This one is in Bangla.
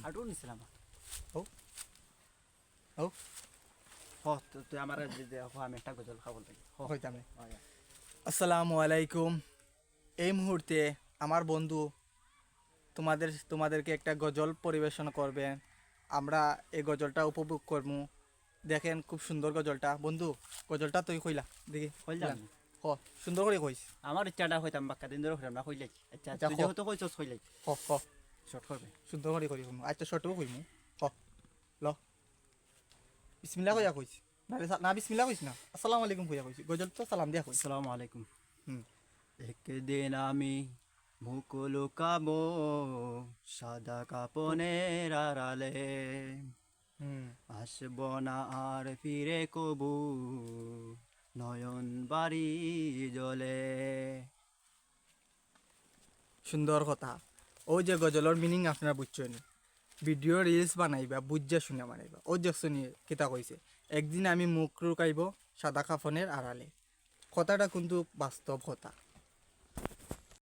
আটু নিছিলাম ও ও হ তুই আমার আমি একটা গজল খাবো লাগে হইতামে আসসালামু আলাইকুম। এই মুহূর্তে আমার বন্ধু তোমাদেরকে একটা গজল পরিবেশন করবেন। আমরা এই গজলটা উপভোগ করবো। দেখেন খুব সুন্দর গজলটা। বন্ধু গজলটা তুই কইলা দেখি কইলাম হ সুন্দর করে কইস। আমার ইচ্ছাটা হইতাম বাক্কা দিন ধরে হইলাম না কইলাই আচ্ছা আচ্ছা, তুই হ। যেহেতু কইছস কইলাই হ হ শর্ট করবে সুন্দর করে করি কইমু। আচ্ছা শর্টও কইমু। হ ল বিসমিল্লাহ কইয়া কইস। না বিসমিল্লাহ কইস না, আসসালামু আলাইকুম কইয়া কইস। গজল তো সালাম দিয়া কইস। আসসালামু আলাইকুম হুম একদিন আমি মুখ লুকাবো সাদা কাপনের আড়ালে হুম আসব না আর ফিরে কবু নয়ন বাড়ি জলে সুন্দর কথা। ওই যে গজলের মিনিং আপনারা বুঝছেন। ভিডিও রিলস বানাইবা বুঝা শুনে বানাইবা। ও যে শুনিয়ে কিতা কইছে, একদিন আমি মুখ লুকাইব সাদা কাফনের আড়ালে। কথাটা কিন্তু বাস্তব কথা।